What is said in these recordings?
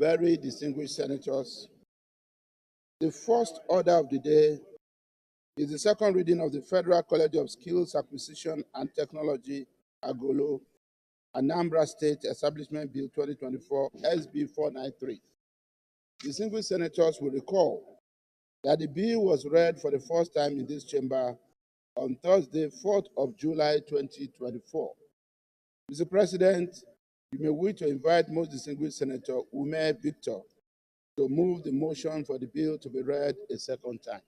Very distinguished senators, the first order of the day is the second reading of the Federal College of Skills Acquisition and Technology, Agulu, Anambra State Establishment Bill 2024, SB 493. Distinguished senators will recall that the bill was read for the first time in this chamber on Thursday, 4th of July, 2024. Mr. President, you may wish to invite most distinguished Senator Umeh Victor to move the motion for the bill to be read a second time.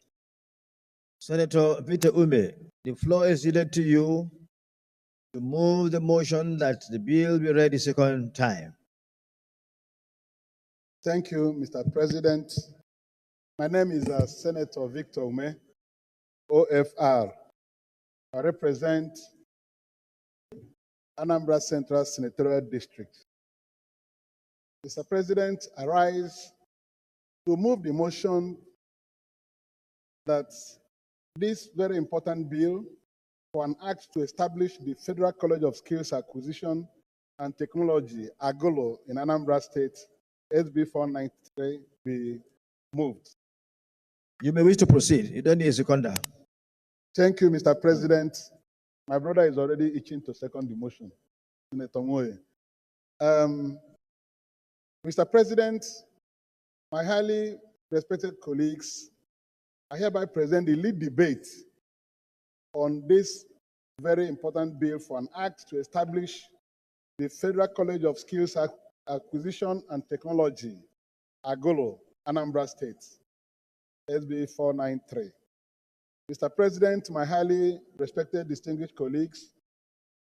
Senator Peter Umeh, the floor is yielded to you to move the motion that the bill be read a second time. Thank you, Mr. President. My name is Senator Victor Umeh, OFR. I represent Anambra Central Senatorial District. Mr. President, I rise to move the motion that this very important bill for an act to establish the Federal College of Skills Acquisition and Technology, Agulu, in Anambra State, SB 493, be moved. You may wish to proceed. You don't need a seconder. Thank you, Mr. President. My brother is already itching to second the motion. Senator Umeh. Mr. President, my highly respected colleagues, I hereby present the lead debate on this very important bill for an act to establish the Federal College of Skills Acquisition and Technology, Agulu, Anambra State, SB 493. Mr. President, my highly respected, distinguished colleagues,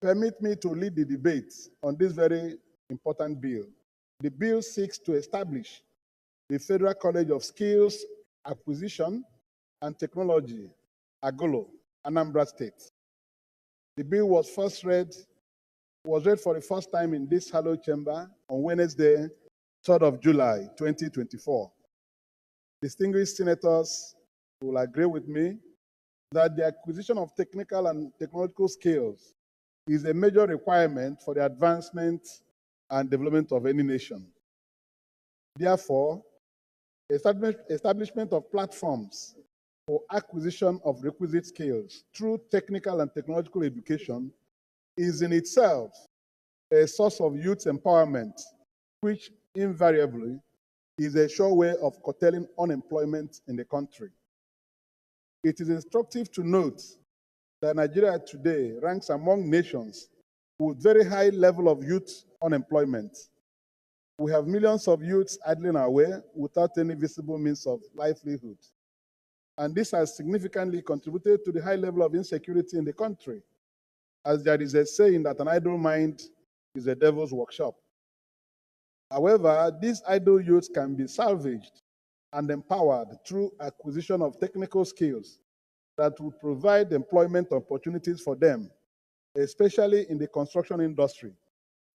permit me to lead the debate on this very important bill. The bill seeks to establish the Federal College of Skills Acquisition and Technology, Agulu, Anambra State. The bill was read for the first time in this hallowed chamber on Wednesday, 3rd of July, 2024. Distinguished senators will agree with me that the acquisition of technical and technological skills is a major requirement for the advancement and development of any nation. Therefore, establishment of platforms for acquisition of requisite skills through technical and technological education is in itself a source of youth empowerment, which invariably is a sure way of curtailing unemployment in the country. It is instructive to note that Nigeria today ranks among nations with very high level of youth unemployment. We have millions of youths idling away without any visible means of livelihood. And this has significantly contributed to the high level of insecurity in the country, as there is a saying that an idle mind is a devil's workshop. However, these idle youths can be salvaged and empowered through acquisition of technical skills that will provide employment opportunities for them, especially in the construction industry,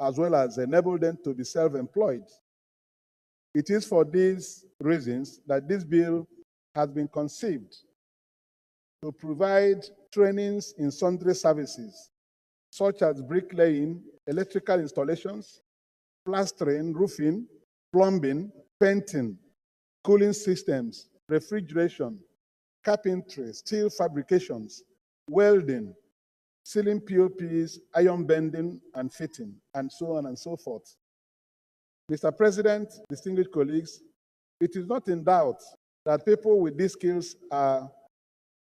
as well as enable them to be self-employed. It is for these reasons that this bill has been conceived to provide trainings in sundry services, such as bricklaying, electrical installations, plastering, roofing, plumbing, painting, cooling systems, refrigeration, carpentry, steel fabrications, welding, sealing POPs, iron bending and fitting, and so on and so forth. Mr. President, distinguished colleagues, it is not in doubt that people with these skills are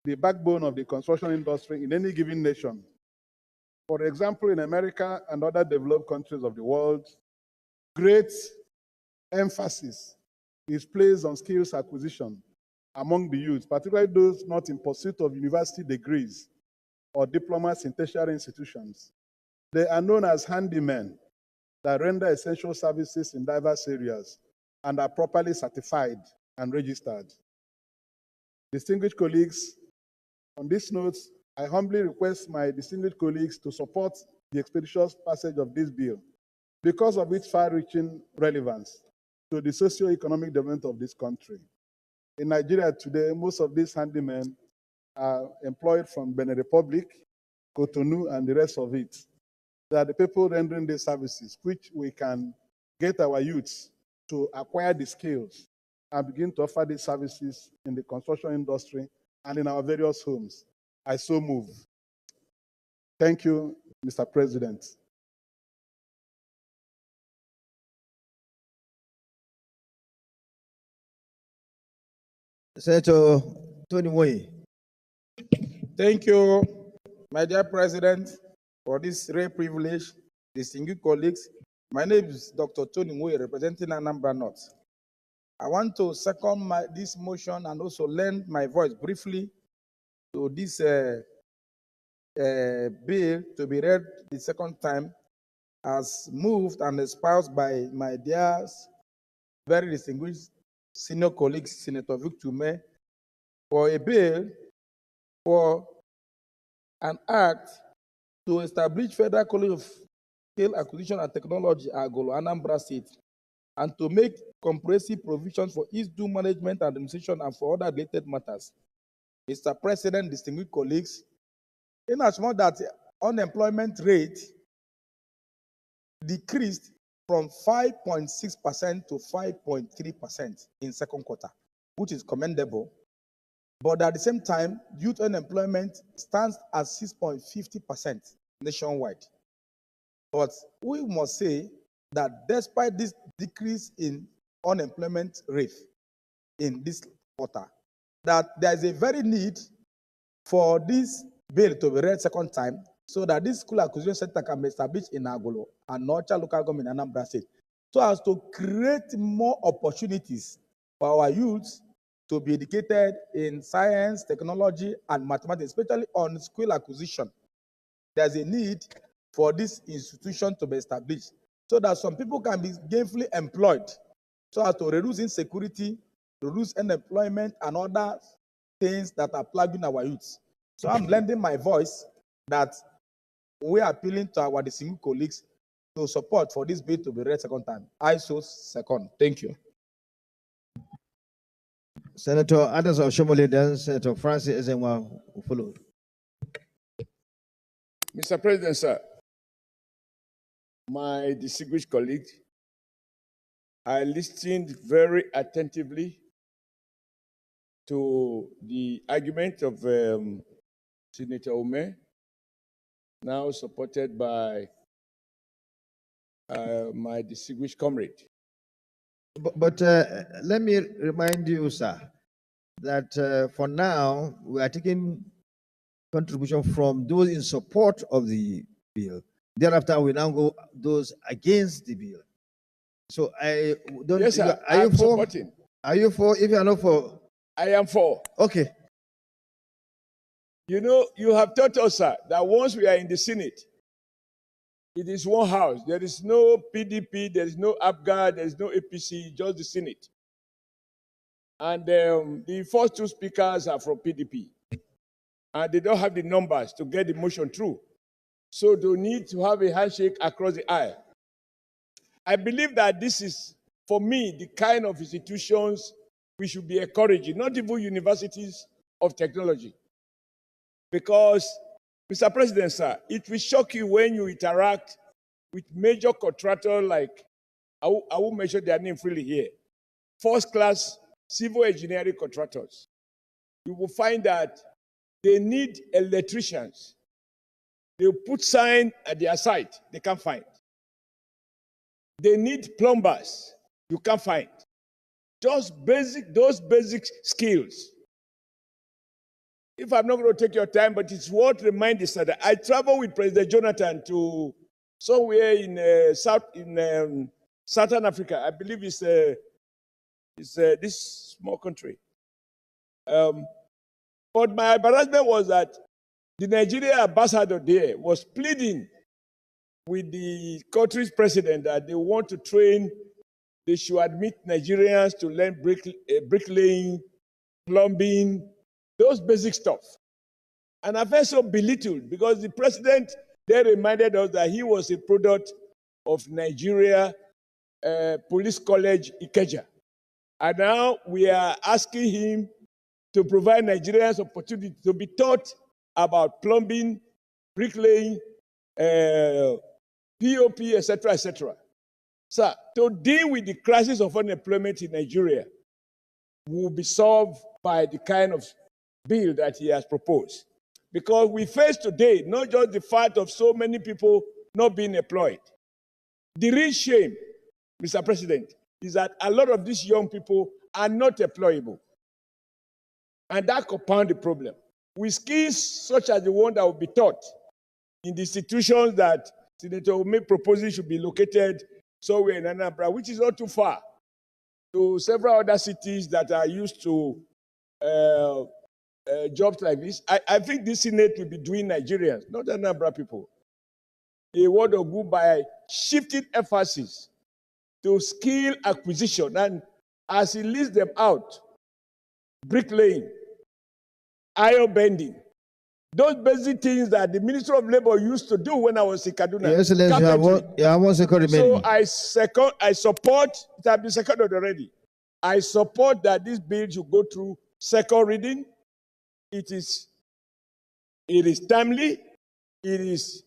the backbone of the construction industry in any given nation. For example, in America and other developed countries of the world, great emphasis is placed on skills acquisition among the youth, particularly those not in pursuit of university degrees or diplomas in tertiary institutions. They are known as handymen that render essential services in diverse areas and are properly certified and registered. Distinguished colleagues, on this note, I humbly request my distinguished colleagues to support the expeditious passage of this bill because of its far-reaching relevance to the socio-economic development of this country. In Nigeria today, most of these handymen are employed from Benin Republic, Cotonou, and the rest of it. They are the people rendering these services, which we can get our youths to acquire the skills and begin to offer these services in the construction industry and in our various homes. I so move. Thank you, Mr. President. Senator Tony Moye. Thank you, my dear President, for this rare privilege. Distinguished colleagues, my name is Dr. Tony Moye, representing Anambra North. I want to second this motion and also lend my voice briefly to this bill to be read the second time, as moved and espoused by my dear, very distinguished senior colleague, Senator Victor Umeh, for a bill for an act to establish Federal College of Scale Acquisition and Technology, Agulu, Anambra State, and to make comprehensive provisions for its due management, administration, and for other related matters. Mr. President, distinguished colleagues, in as much that unemployment rate decreased from 5.6% to 5.3% in second quarter, which is commendable. But at the same time, youth unemployment stands at 6.50% nationwide. But we must say that despite this decrease in unemployment rate in this quarter, that there is a very need for this bill to be read second time, so that this school acquisition center can be established in Agulu and North local government in Anambra State, so as to create more opportunities for our youths to be educated in science, technology, and mathematics, especially on skill acquisition. There's a need for this institution to be established so that some people can be gainfully employed, so as to reduce insecurity, reduce unemployment, and other things that are plaguing our youths. So I'm lending my voice that we are appealing to our distinguished colleagues to support for this bill to be read second time. I so second. Thank you. Senator Adams of Shomole, then Senator Francis Ezenwa will follow. Mr. President, sir, my distinguished colleague, I listened very attentively to the argument of Senator Umeh, now supported by my distinguished comrade. But let me remind you, sir, that for now, we are taking contribution from those in support of the bill. Thereafter, we now go those against the bill. So I don't. Yes, sir. Are you for? Supporting. Are you for? If you are not for, I am for. Okay. You know, you have taught us, sir, that once we are in the Senate, it is one house. There is no PDP, there is no APGA, there is no APC, just the Senate. And the first two speakers are from PDP. And they don't have the numbers to get the motion through. So they need to have a handshake across the aisle. I believe that this is, for me, the kind of institutions we should be encouraging, not even universities of technology. Because, Mr. President, sir, it will shock you when you interact with major contractors like, I won't mention their name freely here, first-class civil engineering contractors. You will find that they need electricians. They put sign at their site, they can't find. They need plumbers, you can't find. Just those basic skills. If I'm not going to take your time, but it's worth reminding you that I traveled with President Jonathan to somewhere in Southern Africa. I believe it's this small country. But my embarrassment was that the Nigerian ambassador there was pleading with the country's president that they want to train, they should admit Nigerians to learn bricklaying, plumbing, those basic stuff. And I felt so belittled because the president there reminded us that he was a product of Nigeria Police College, Ikeja. And now we are asking him to provide Nigerians opportunity to be taught about plumbing, bricklaying, POP, etc., etc. Sir, to deal with the crisis of unemployment in Nigeria will be solved by the kind of bill that he has proposed. Because we face today not just the fact of so many people not being employed. The real shame, Mr. President, is that a lot of these young people are not employable. And that compounds the problem. With skills such as the one that will be taught in the institutions that Senator Umeh proposes should be located somewhere in Anambra, which is not too far, to several other cities that are used to jobs like this. I think this Senate will be doing Nigerians, not Anambra people, a word of good by shifting emphasis to skill acquisition. And as he lists them out, bricklaying, iron bending, those basic things that the Minister of Labor used to do when I was in Kaduna. Your Excellency, you have one second remaining. So I support, it has been seconded already. I support that this bill should go through second reading. It is timely, it is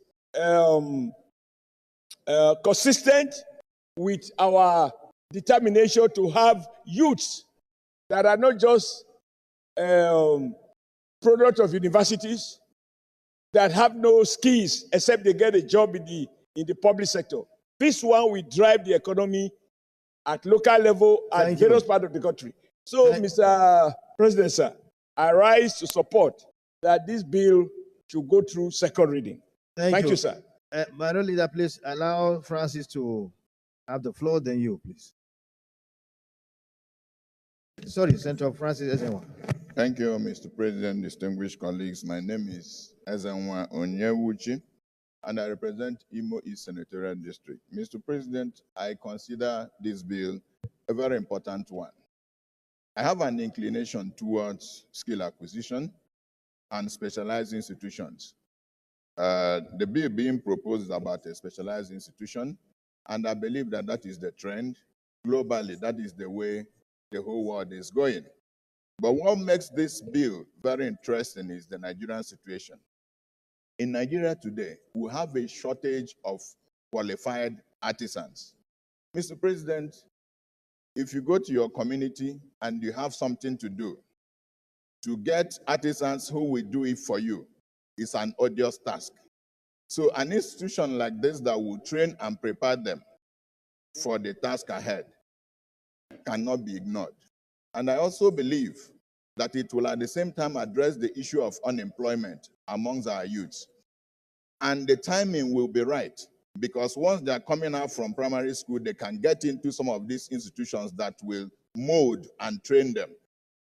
consistent with our determination to have youths that are not just product of universities, that have no skills except they get a job in the public sector. This one will drive the economy at local level at various parts of the country. So, Mr. President, sir, I rise to support that this bill should go through second reading. Thank you, sir. My leader, please allow Francis to have the floor, then you, please. Sorry, Senator Francis Ezenwa. Thank you, Mr. President, distinguished colleagues. My name is Ezenwa Onyewuchi, and I represent Imo East Senatorial District. Mr. President, I consider this bill a very important one. I have an inclination towards skill acquisition and specialized institutions. The bill being proposed is about a specialized institution, and I believe that that is the trend. Globally, that is the way the whole world is going. But what makes this bill very interesting is the Nigerian situation. In Nigeria today, we have a shortage of qualified artisans. Mr. President, if you go to your community and you have something to do, to get artisans who will do it for you is an odious task. So an institution like this that will train and prepare them for the task ahead cannot be ignored. And I also believe that it will at the same time address the issue of unemployment amongst our youths. And the timing will be right, because once they are coming out from primary school, they can get into some of these institutions that will mold and train them,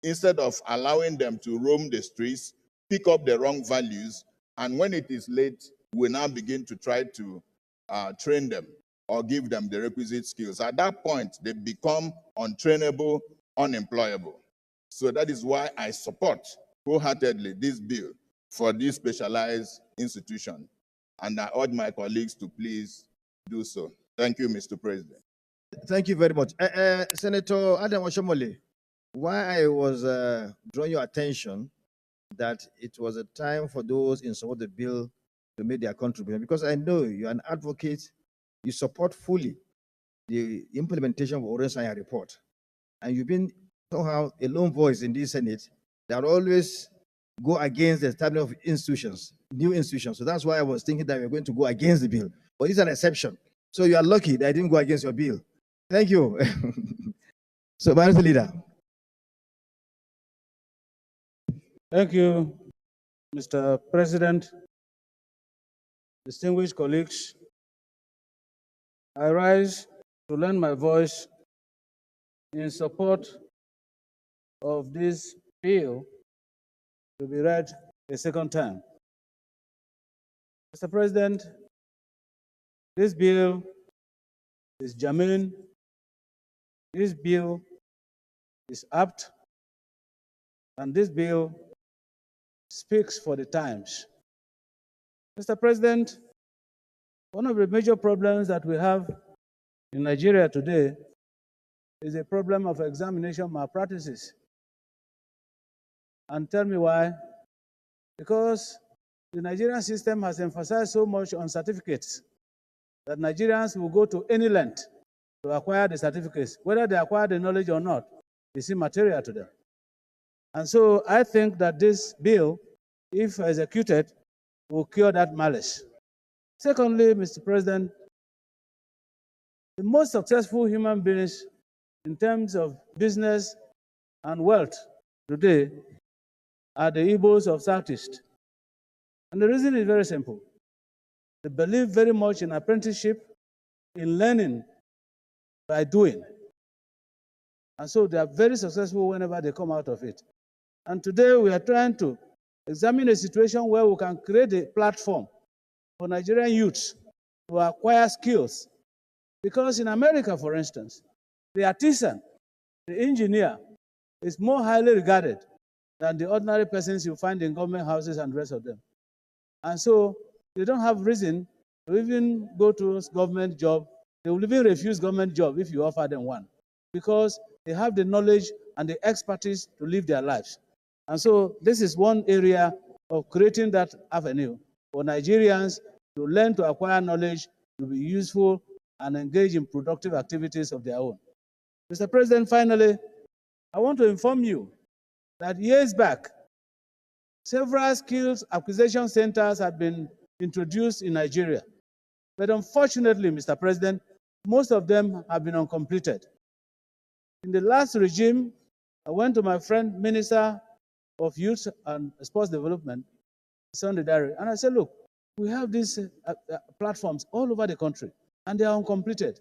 instead of allowing them to roam the streets, pick up the wrong values, and when it is late, we now begin to try to train them or give them the requisite skills. At that point, they become untrainable, unemployable. So that is why I support wholeheartedly this bill for this specialized institution. And I urge my colleagues to please do so. Thank you, Mr. President. Thank you very much. Senator Adam Oshomole, why I was drawing your attention that it was a time for those in support of the bill to make their contribution, because I know you're an advocate, you support fully the implementation of Orensanya report, and you've been somehow a lone voice in this Senate that always go against the establishment of institutions, new institutions. So that's why I was thinking that we were going to go against the bill. But it's an exception. So you are lucky that I didn't go against your bill. Thank you. So, Minority Leader. Thank you, Mr. President. Distinguished colleagues, I rise to lend my voice in support of this bill to be read a second time. Mr. President, this bill is germane, this bill is apt, and this bill speaks for the times. Mr. President, one of the major problems that we have in Nigeria today is a problem of examination malpractices. And tell me why? Because the Nigerian system has emphasized so much on certificates that Nigerians will go to any length to acquire the certificates. Whether they acquire the knowledge or not is immaterial to them. And so I think that this bill, if executed, will cure that malice. Secondly, Mr. President, the most successful human beings in terms of business and wealth today are the Igbos of Southeast. And the reason is very simple. They believe very much in apprenticeship, in learning by doing. And so they are very successful whenever they come out of it. And today we are trying to examine a situation where we can create a platform for Nigerian youths to acquire skills. Because in America, for instance, the artisan, the engineer, is more highly regarded than the ordinary persons you find in government houses and the rest of them. And so they don't have reason to even go to a government job. They will even refuse government job if you offer them one, because they have the knowledge and the expertise to live their lives. And so this is one area of creating that avenue for Nigerians to learn to acquire knowledge, to be useful, and engage in productive activities of their own. Mr. President, finally, I want to inform you that years back, several skills acquisition centers have been introduced in Nigeria. But unfortunately, Mr. President, most of them have been uncompleted. In the last regime, I went to my friend, Minister of Youth and Sports Development, Sunday Diary, and I said, look, we have these platforms all over the country, and they are uncompleted.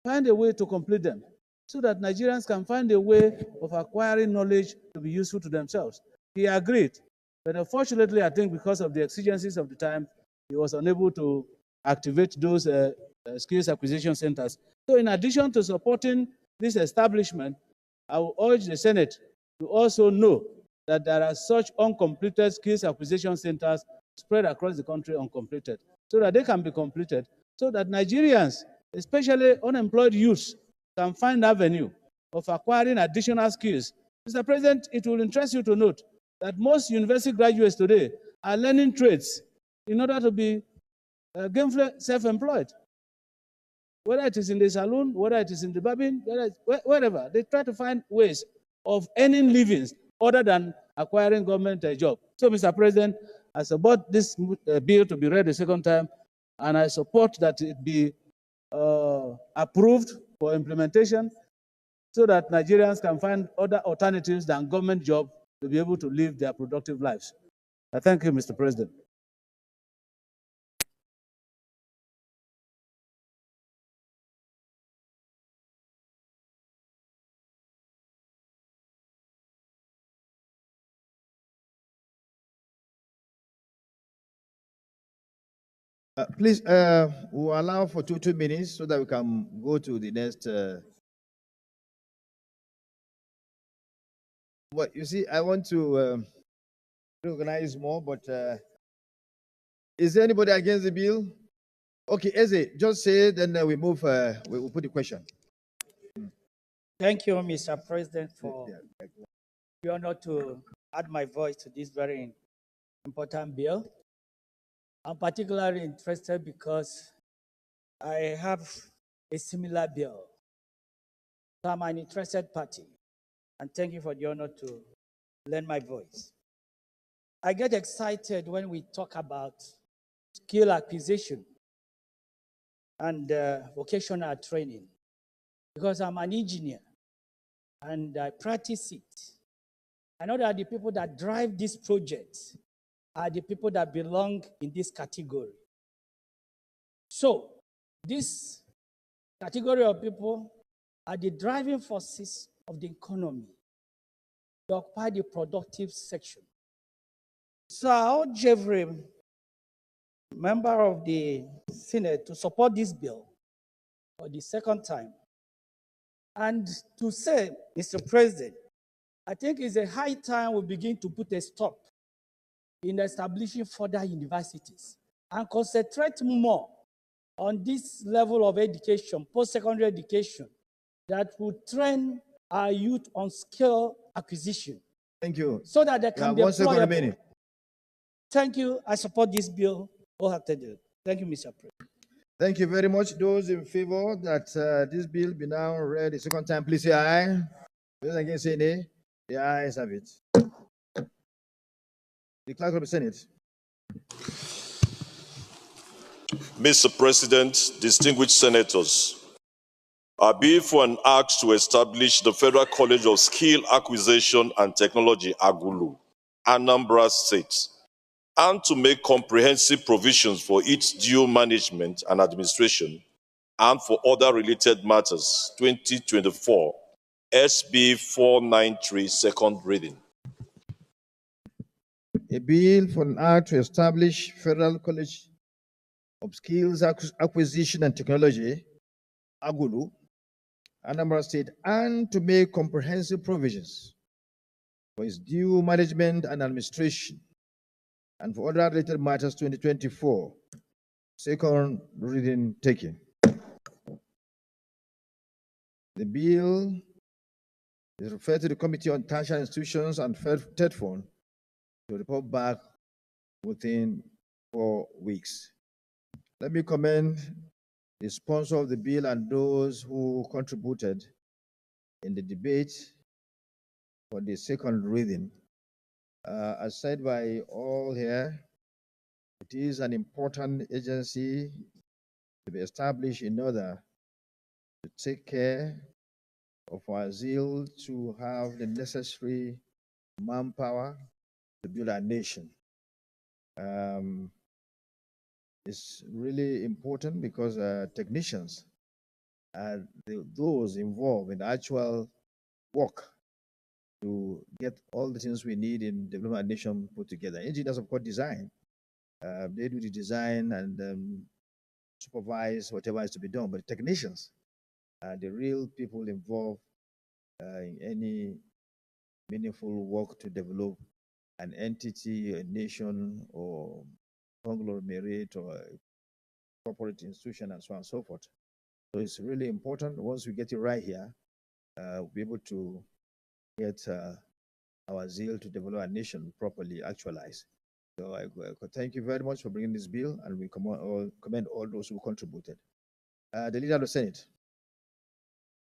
Find a way to complete them so that Nigerians can find a way of acquiring knowledge to be useful to themselves. He agreed, but unfortunately, I think because of the exigencies of the time, he was unable to activate those skills acquisition centers. So in addition to supporting this establishment, I will urge the Senate to also know that there are such uncompleted skills acquisition centers spread across the country uncompleted, so that they can be completed, so that Nigerians, especially unemployed youths, can find avenue of acquiring additional skills. Mr. President, it will interest you to note that most university graduates today are learning trades in order to be gainfully self-employed. Whether it is in the saloon, whether it is in the barbing, wherever, they try to find ways of earning livings other than acquiring government job. So, Mr. President, I support this bill to be read a second time, and I support that it be approved for implementation so that Nigerians can find other alternatives than government job to be able to live their productive lives. I thank you, Mr. President. Please, we'll allow for two minutes so that we can go to the next. Well, you see, I want to recognize more, but is there anybody against the bill? Okay, Eze, just say, then we move, we'll put the question. Thank you, Mr. President, for the honor to add my voice to this very important bill. I'm particularly interested because I have a similar bill. So I'm an interested party, and thank you for the honor to lend my voice. I get excited when we talk about skill acquisition and vocational training because I'm an engineer and I practice it. I know that the people that drive this project are the people that belong in this category. So, this category of people are the driving forces of the economy. They occupy the productive section. So I urge every member of the Senate to support this bill for the second time. And to say, Mr. President, I think it's a high time we begin to put a stop in establishing further universities and concentrate more on this level of education, post-secondary education, that will train our youth on skill acquisition. Thank you. So that they can be employable. Thank you. I support this bill wholeheartedly. Thank you, Mr. President. Thank you very much. Those in favor that this bill be now read a second time, please say aye. Those against say nay. The ayes have it. The clerk of the Senate. Mr. President, distinguished senators, I bill for an act to establish the Federal College of Skill Acquisition and Technology, Agulu, Anambra State, and to make comprehensive provisions for its due management and administration, and for other related matters, 2024, SB 493, second reading. A bill for an act to establish Federal College of Skills Acquisition and Technology, Agulu, Anambra State, and to make comprehensive provisions for its due management and administration, and for other related matters, 2024. Second reading taken. The bill is referred to the Committee on Tertiary Institutions and TEDFON to report back within 4 weeks. Let me commend the sponsor of the bill and those who contributed in the debate for the second reading. As said by all here, it is an important agency to be established in order to take care of our zeal to have the necessary manpower to build our nation. It's really important because technicians are those involved in the actual work to get all the things we need in developing our nation put together. Engineers, of course, design. They do the design and supervise whatever is to be done. But the technicians are the real people involved in any meaningful work to develop an entity, a nation, or conglomerate, or a corporate institution, and so on and so forth. So it's really important. Once we get it right here, we'll be able to get our zeal to develop our nation properly actualized. So I thank you very much for bringing this bill, and we commend all those who contributed. The Leader of the Senate.